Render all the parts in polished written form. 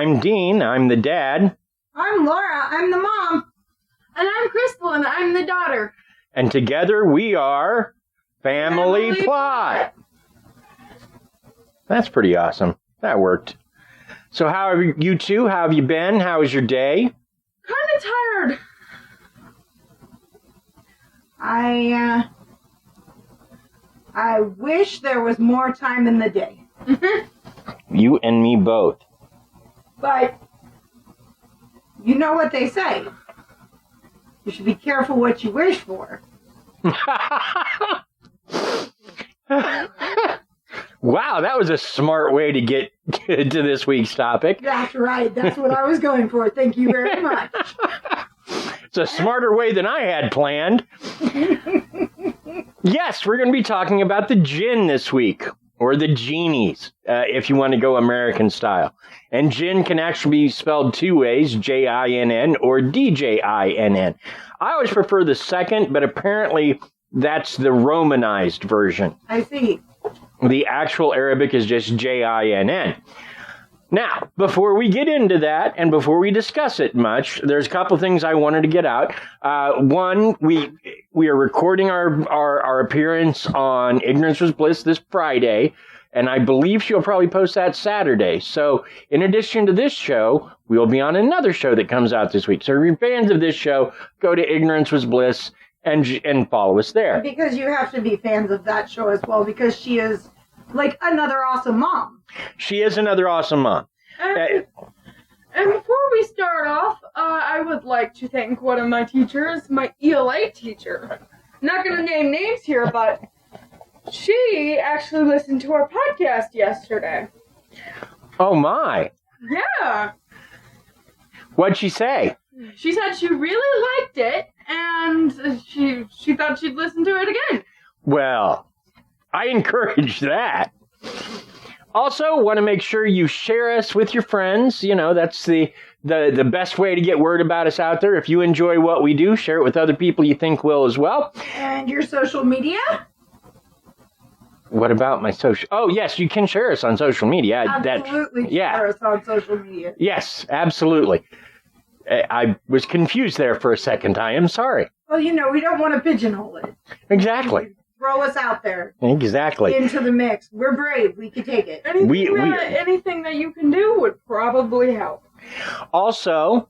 I'm Dean, I'm the dad. I'm Laura, I'm the mom. And I'm Krysta, and I'm the daughter. And together we are Family Plot. That's pretty awesome. That worked. So how are you two? How have you been? How was your day? Kind of tired. I wish there was more time in the day. You and me both. But you know what they say. You should be careful what you wish for. Wow, that was a smart way to get to this week's topic. That's right. That's what I was going for. Thank you very much. It's a smarter way than I had planned. Yes, we're going to be talking about the Jinn this week. Or the Genies, if you want to go American style. And Jinn can actually be spelled two ways, Jinn or Djinn. I always prefer the second, but apparently that's the Romanized version. I see. The actual Arabic is just Jinn. Now, before we get into that, and before we discuss it much, there's a couple things I wanted to get out. One, we are recording our appearance on Ignorance Was Bliss this Friday, and I believe she'll probably post that Saturday. So, in addition to this show, we will be on another show that comes out this week. So, if you're fans of this show, go to Ignorance Was Bliss and follow us there. Because you have to be fans of that show as well, because she is like another awesome mom. She is another awesome mom. And before we start off, I would like to thank one of my teachers, my ELA teacher. I'm not going to name names here, but she actually listened to our podcast yesterday. Oh, my. Yeah. What'd she say? She said she really liked it, and she thought she'd listen to it again. Well, I encourage that. Also, want to make sure you share us with your friends. You know, that's the best way to get word about us out there. If you enjoy what we do, share it with other people you think will as well. And your social media? What about my social? Oh, yes, you can share us on social media. Absolutely share us on social media. Yes, absolutely. I was confused there for a second. I am sorry. Well, you know, we don't want to pigeonhole it. Exactly. Throw us out there. Exactly. Into the mix. We're brave. We can take it. Anything that you can do would probably help. Also,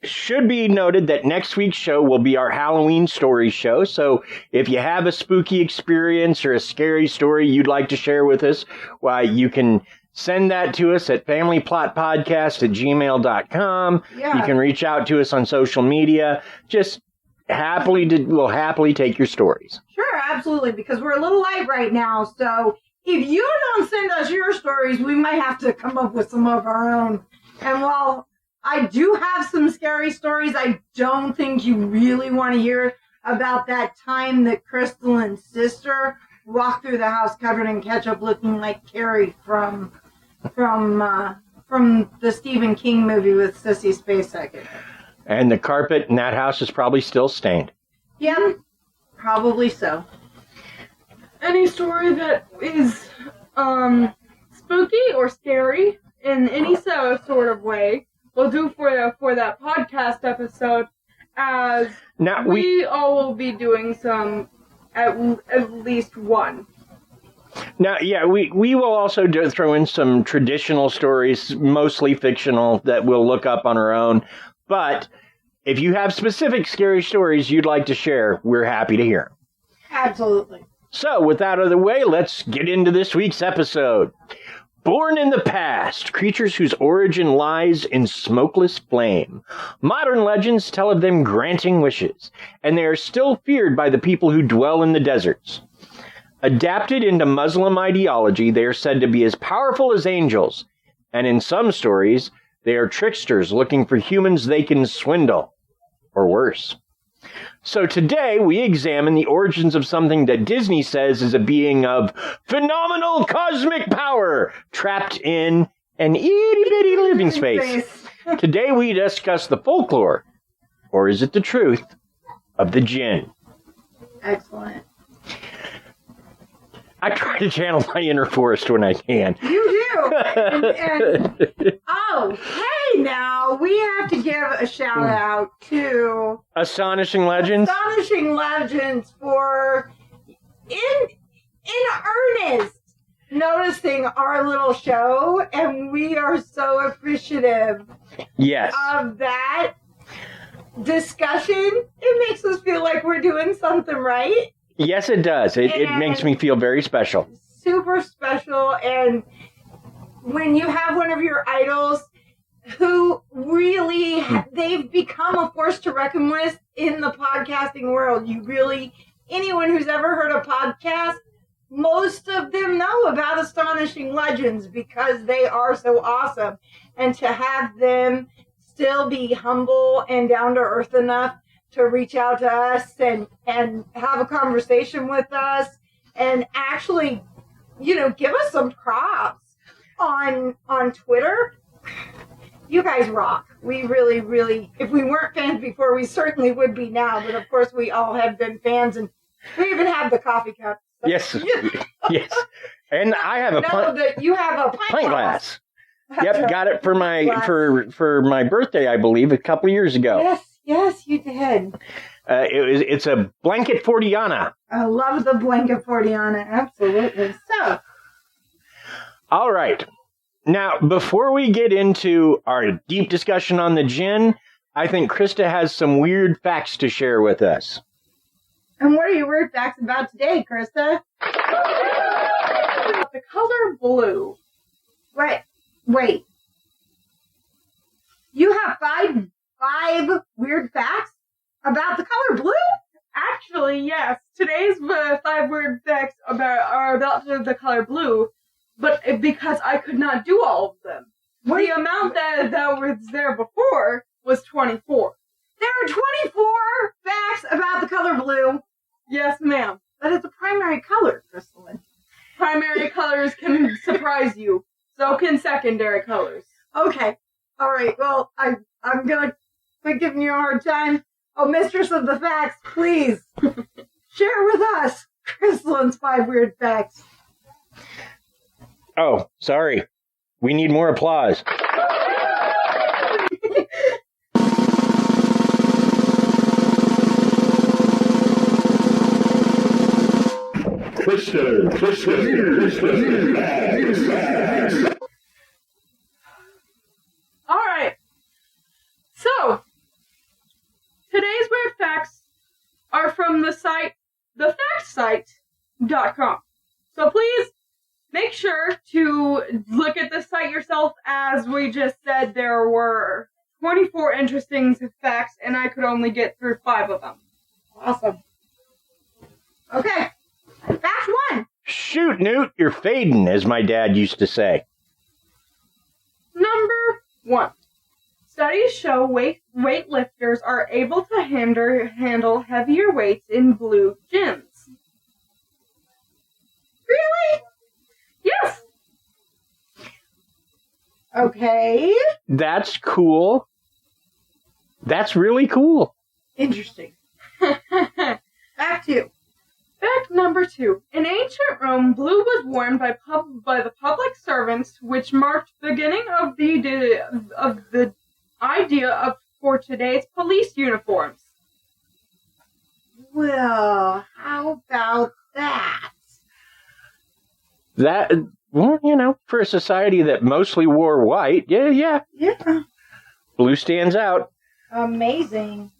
should be noted that next week's show will be our Halloween story show. So if you have a spooky experience or a scary story you'd like to share with us, why you can send that to us at familyplotpodcast@gmail.com. Yeah. You can reach out to us on social media. Just we'll happily take your stories. Sure, absolutely, because we're a little light right now. So if you don't send us your stories, we might have to come up with some of our own. And while I do have some scary stories, I don't think you really want to hear about that time that Crystal and sister walked through the house covered in ketchup looking like Carrie from the Stephen King movie with Sissy Spacek in it. And the carpet in that house is probably still stained. Yep, probably so. Any story that is spooky or scary in any sort of way, we'll do for that podcast episode, as now we all will be doing some, at least one. Now, yeah, we will also throw in some traditional stories, mostly fictional, that we'll look up on our own. But if you have specific scary stories you'd like to share, we're happy to hear them. Absolutely. So, with that out of the way, let's get into this week's episode. Born in the past, creatures whose origin lies in smokeless flame. Modern legends tell of them granting wishes, and they are still feared by the people who dwell in the deserts. Adapted into Muslim ideology, they are said to be as powerful as angels, and in some stories, they are tricksters looking for humans they can swindle, or worse. So today, we examine the origins of something that Disney says is a being of phenomenal cosmic power trapped in an itty-bitty living space. Today, we discuss the folklore, or is it the truth, of the Jinn. Excellent. I try to channel my inner forest when I can. You do. Oh, hey, now we have to give a shout out to Astonishing Legends. Astonishing Legends for in earnest noticing our little show, and we are so appreciative Yes. of that discussion. It makes us feel like we're doing something right. Yes, it does. It makes me feel very special. Super special. And when you have one of your idols who really, they've become a force to reckon with in the podcasting world. Anyone who's ever heard a podcast, most of them know about Astonishing Legends because they are so awesome. And to have them still be humble and down to earth enough to reach out to us and have a conversation with us and actually, give us some props on Twitter. You guys rock. We really, really, if we weren't fans before, we certainly would be now. But of course, we all have been fans, and we even have the coffee cup. So. Yes. Yes. And I have a you have a pint glass. That's right. Got it for my birthday, I believe, a couple of years ago. Yes, you did. It's a blanket Fortiana. I love the blanket Fortiana, absolutely. So, all right. Now, before we get into our deep discussion on the Jinn, I think Krysta has some weird facts to share with us. And what are your weird facts about today, Krysta? The color blue. Wait. You have five weird facts about the color blue? Actually, yes. Today's 5 weird facts are about the color blue, but because I could not do all of them. The amount that was there before was 24. There are 24 facts about the color blue. Yes, ma'am. But it's a primary color, Crystalline. Primary colors can surprise you. So can secondary colors. Okay. All right. Well, I'm gonna quit giving you a hard time. Oh, mistress of the facts, please share with us Crystalline's 5 weird facts. Oh, sorry. We need more applause. All right. So, today's weird facts are from the site, thefactsite.com. So please make sure to look at the site yourself. As we just said, there were 24 interesting facts, and I could only get through 5 of them. Awesome. Okay. Fact 1. Shoot, Newt, you're fading, as my dad used to say. Number 1. Studies show weightlifters are able to handle heavier weights in blue gyms. Really? Yes. Okay. That's cool. That's really cool. Interesting. Fact 2. Fact number 2. In ancient Rome, blue was worn by the public servants, which marked the beginning of the idea for today's police uniforms. Well, how about that? That, well, for a society that mostly wore white, yeah. Blue stands out. Amazing.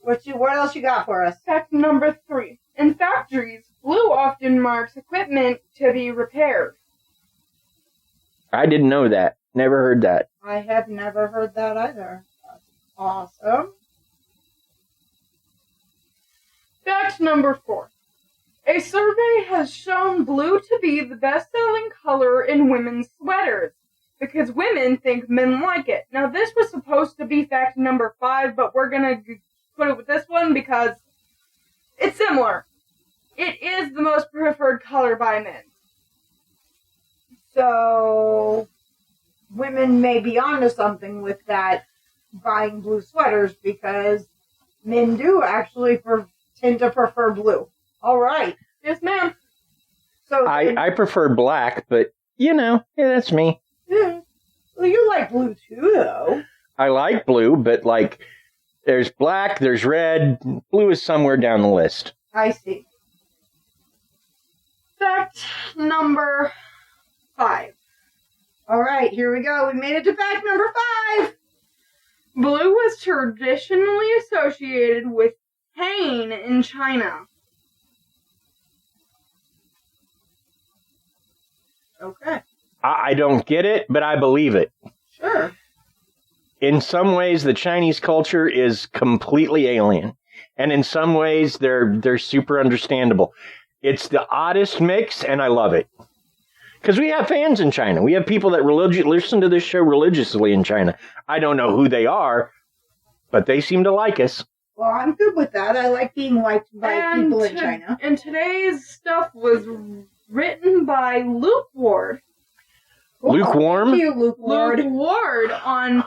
What else you got for us? Fact number 3. In factories, blue often marks equipment to be repaired. I didn't know that. Never heard that. I have never heard that either. That's awesome. Fact number 4. A survey has shown blue to be the best-selling color in women's sweaters because women think men like it. Now, this was supposed to be fact number 5, but we're going to put it with this one because it's similar. It is the most preferred color by men. So, women may be onto something with that, buying blue sweaters, because men do actually tend to prefer blue. All right. Yes, ma'am. So I prefer black, but, yeah, that's me. Yeah. Well, you like blue too, though. I like blue, but, there's black, there's red. Blue is somewhere down the list. I see. Fact number 5. All right, here we go. We made it to fact number 5. Blue was traditionally associated with pain in China. Okay. I don't get it, but I believe it. Sure. In some ways, the Chinese culture is completely alien. And in some ways, they're super understandable. It's the oddest mix, and I love it. Because we have fans in China. We have people that listen to this show religiously in China. I don't know who they are, but they seem to like us. Well, I'm good with that. I like being liked by people in China. And today's stuff was written by Luke Ward. Lukewarm? Thank you, Luke Ward. Luke Ward on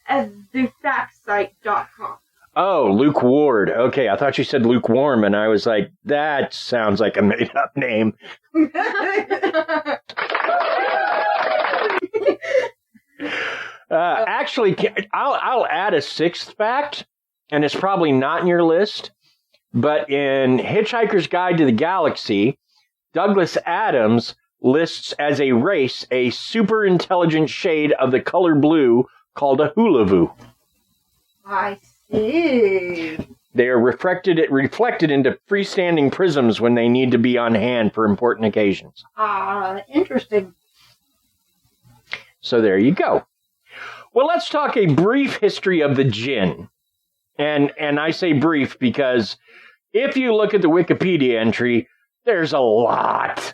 thefactsite.com. Oh, Luke Ward. Okay, I thought you said lukewarm, and I was like, that sounds like a made-up name. Actually, I'll add a 6th fact, and it's probably not in your list, but in Hitchhiker's Guide to the Galaxy, Douglas Adams lists as a race a super intelligent shade of the color blue called a hulavoo. I see. They are reflected into freestanding prisms when they need to be on hand for important occasions. Interesting. So there you go. Well, let's talk a brief history of the Jinn. And I say brief because if you look at the Wikipedia entry, there's a lot.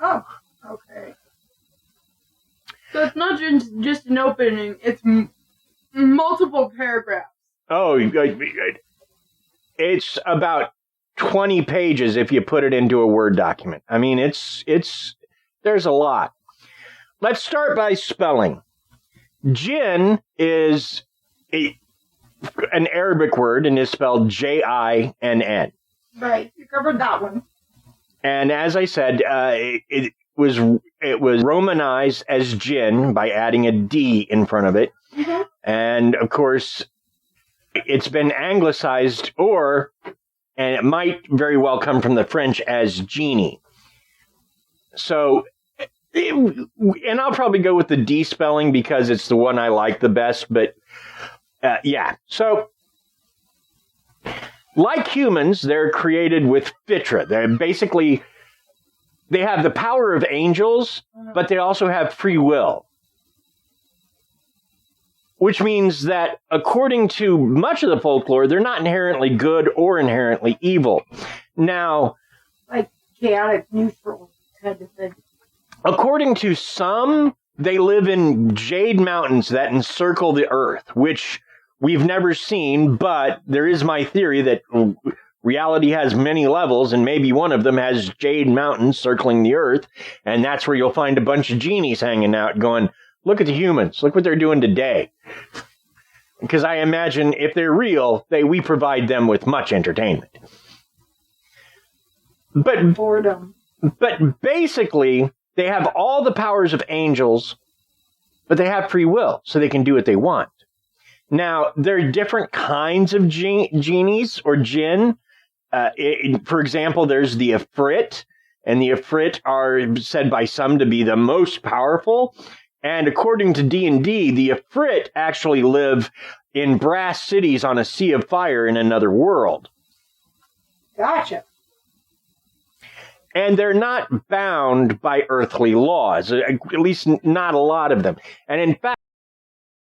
Oh, okay. So it's not just an opening, it's multiple paragraphs. Oh, it's about 20 pages if you put it into a Word document. I mean, there's a lot. Let's start by spelling. Jinn is an Arabic word and is spelled Jinn. Right, you covered that one. And as I said, it was Romanized as Jinn by adding a D in front of it. Mm-hmm. And of course, it's been anglicized, and it might very well come from the French as genie. So, and I'll probably go with the D spelling because it's the one I like the best, but yeah. So, like humans, they're created with Petra. They have the power of angels, but they also have free will. Which means that, according to much of the folklore, they're not inherently good or inherently evil. Now, like chaotic neutral kind of thing. According to some, they live in jade mountains that encircle the earth, which we've never seen, but there is my theory that reality has many levels, and maybe one of them has jade mountains circling the earth, and that's where you'll find a bunch of genies hanging out going, look at the humans, look what they're doing today. Because I imagine if they're real, we provide them with much entertainment. But boredom. But basically, they have all the powers of angels, but they have free will, so they can do what they want. Now, there are different kinds of genies or jinn. For example, there's the Ifrit, and the Ifrit are said by some to be the most powerful. And according to D&D, the Ifrit actually live in brass cities on a sea of fire in another world. Gotcha. And they're not bound by earthly laws, at least not a lot of them. And in fact,